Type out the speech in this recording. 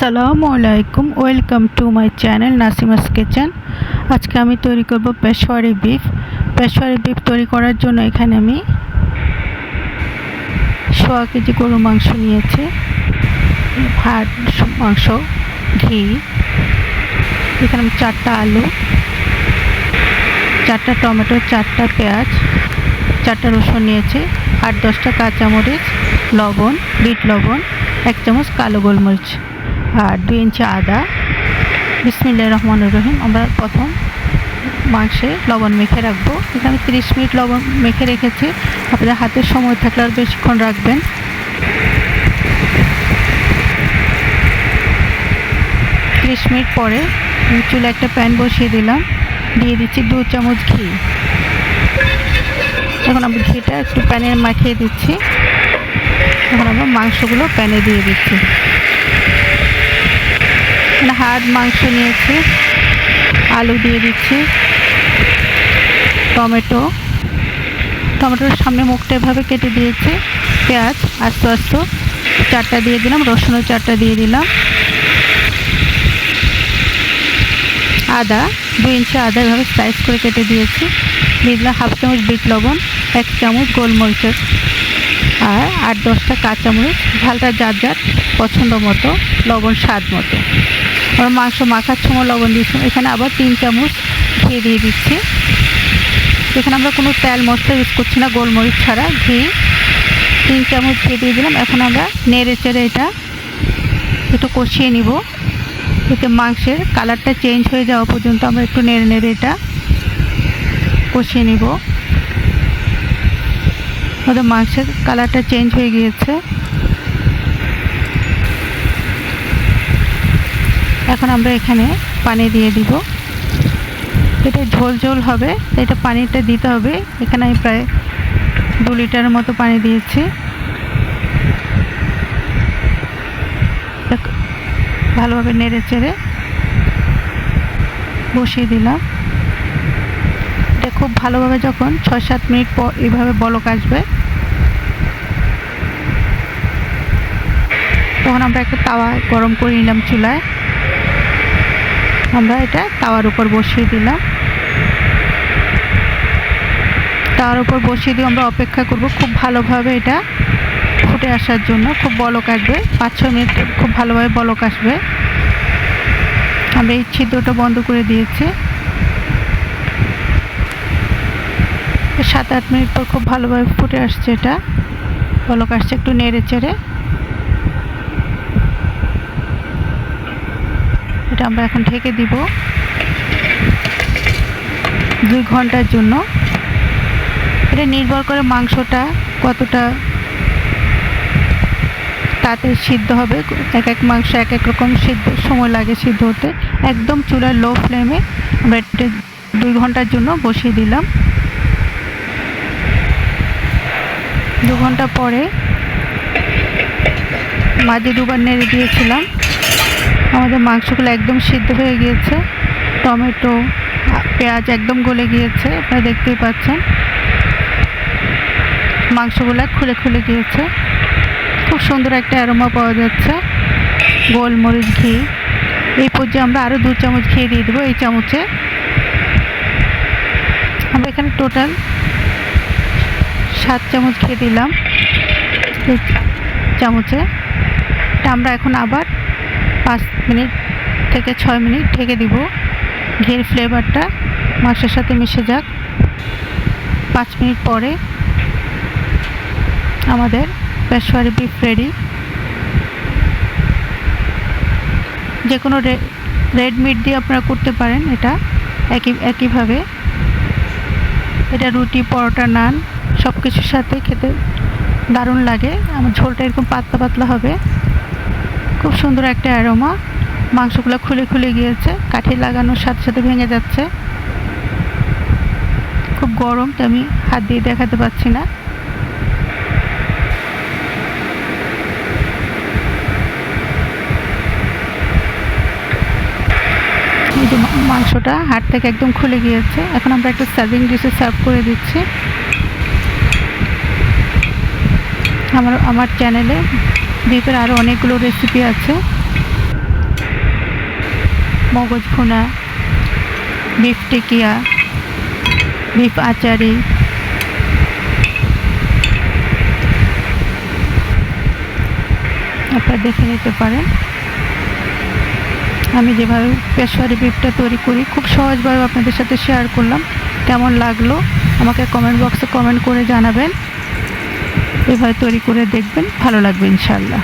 আসসালামু আলাইকুম, welcome to my channel Nasima's kitchen. আজকে আমি তৈরি করব পেশওয়ারি বিফ। পেশওয়ারি বিফ তৈরি করার জন্য এখানে আমি 1.5 কেজি গরুর মাংস নিয়েছি, হাড় মাংস, ঘি, এখানে আমি 4টা আলু, 4টা টমেটো, 4টা পেঁয়াজ, 4টা রসুন নিয়েছি, 8-10টা কাঁচামরিচ, লবণ, বিট লবণ, 1 চামচ কালো গোলমরিচ আর 2 ইঞ্চি আদা। বিসমিল্লাহির রহমানির রহিম। আমরা প্রথম মাংসে লবণ মেখে রাখবো। এখানে 30 মিনিট লবণ মেখে রেখেছি। আপনাদের হাতে সময় থাকলে আর বেশিক্ষণ রাখবেন। মিনিট পরে আমি চুলে একটা প্যান বসিয়ে দিলাম, দিয়ে দিচ্ছি 2 চামচ ঘি। এখন আমি ঘিটা একটু প্যানে মাখিয়ে দিচ্ছি। এখন আমরা মাংসগুলো প্যানে দিয়ে দিচ্ছি। হাড় মাংস নিয়েছি, আলু দিয়ে দিচ্ছি, টমেটোর সামনে মুখটা এভাবে কেটে দিয়েছি, পেঁয়াজ আস্তে আস্তে 4টা দিয়ে দিলাম, রসুনও 4টা দিয়ে দিলাম, আদা 2 ইঞ্চি আদা এভাবে স্লাইস করে কেটে দিয়েছি, দিয়ে দিলাম 1/2 চামচ বিট লবণ, 1 চামচ গোলমরিচের আর 8-10টা কাঁচামরিচ। ঝালটা যার যার পছন্দ মতো, লবণ স্বাদ মতো। আমরা মাংস মাখার সময় লবণ দিয়েছিলাম। এখানে আবার 3 চামচ ঘি দিয়ে দিচ্ছি। এখানে আমরা কোনো তেল মশলা ইউজ করছি না, গোলমরিচ ছাড়া ঘি। 3 চামচ ঘি দিয়ে দিলাম। এখন আমরা নেড়ে চেড়ে এটা একটু কষিয়ে নিব। এতে মাংসের কালারটা চেঞ্জ হয়ে যাওয়া পর্যন্ত আমরা একটু নেড়ে নেড়ে এটা কষিয়ে নিব। আমাদের মাংসের কালারটা চেঞ্জ হয়ে গিয়েছে। এখন আমরা এখানে পানি দিয়ে দিব। এটা ঝোল ঝোল হবে, এটা পানিটা দিতে হবে। এখানে আমি প্রায় 2 লিটারের মতো পানি দিয়েছি। ভালোভাবে নেড়ে চেড়ে বসিয়ে দিলাম। এটা খুব ভালোভাবে যখন 6-7 মিনিট পর এইভাবে বলক আসবে, তখন আমরা একটা তাওয়া গরম করে নিলাম চুলায়। আমরা এটা তাওয়ার উপর বসিয়ে দিলাম। তাওয়ার উপর বসিয়ে দিয়ে আমরা অপেক্ষা করব খুব ভালোভাবে এটা ফুটে আসার জন্য। খুব বলক আসবে, 5-6 মিনিট খুব ভালোভাবে বলক আসবে। আমরা এই ছিদ্রটা বন্ধ করে দিয়েছি। 7-8 মিনিট পর খুব ভালোভাবে ফুটে আসছে, এটা বলক আসছে। একটু নেড়ে চেড়ে এটা আমরা এখন ঢেকে দিব 2 ঘন্টার জন্য। এটা নির্ভর করে মাংসটা কতটা তাতে সিদ্ধ হবে। এক মাংস এক রকম সিদ্ধ সময় লাগে সিদ্ধ হতে। একদম চুলার লো ফ্লেমে আমরা এটা 2 ঘন্টার জন্য বসিয়ে দিলাম। 2 ঘন্টা পরে মাঝে 2বার নেড়ে দিয়েছিলাম। আমাদের মাংসগুলো একদম সিদ্ধ হয়ে গিয়েছে। টমেটো, পেঁয়াজ একদম গলে গিয়েছে, আপনারা দেখতেই পাচ্ছেন। মাংসগুলো খুলে খুলে গিয়েছে। খুব সুন্দর একটা অ্যারোমা পাওয়া যাচ্ছে। গোলমরিচ, ঘি। এই পর্যায়ে আমরা আরও 2 চামচ ঘি দিয়ে দেবো। এই চামচে আমরা এখানে টোটাল 7 চামচ ঘি দিলাম। এই চামচে এটা আমরা এখন আবার 5 মিনিট থেকে 6 মিনিট ঢেকে দিব। ঘির ফ্লেভারটা মাংসের সাথে মিশে যাক। 5 মিনিট পরে আমাদের পেশওয়ারি বিফ রেডি। যে কোনো রেড মিট দিয়ে আপনারা করতে পারেন। এটা একইভাবে এটা রুটি, পরোটা, নান সব কিছুর সাথে খেতে দারুণ লাগে। আমার ঝোলটা এরকম পাতলা পাতলা হবে। খুব সুন্দর একটা অ্যারোমা। মাংসগুলো খুলে খুলে গিয়েছে, কাঠি লাগানোর সাথে সাথে ভেঙে যাচ্ছে। খুব গরম, তো আমি হাত দিয়ে দেখাতে পাচ্ছি না। এই যে মাংসটা হাড় থেকে একদম খুলে গিয়েছে। এখন আমরা একটা সার্ভিং ডিশে সার্ভ করে দিচ্ছি। আমার চ্যানেলে বিফের আরও অনেকগুলো রেসিপি আছে। মগজ ভুনা, বিফ টিকিয়া, বিফ আচারি, আপনারা দেখে নিতে পারেন। আমি যেভাবে পেশোয়ারি বিফটা তৈরি করি খুব সহজভাবে আপনাদের সাথে শেয়ার করলাম। কেমন লাগলো আমাকে কমেন্ট বক্সে কমেন্ট করে জানাবেন। এভাবে তৈরি করে দেখবেন, ভালো লাগবে ইনশাআল্লাহ।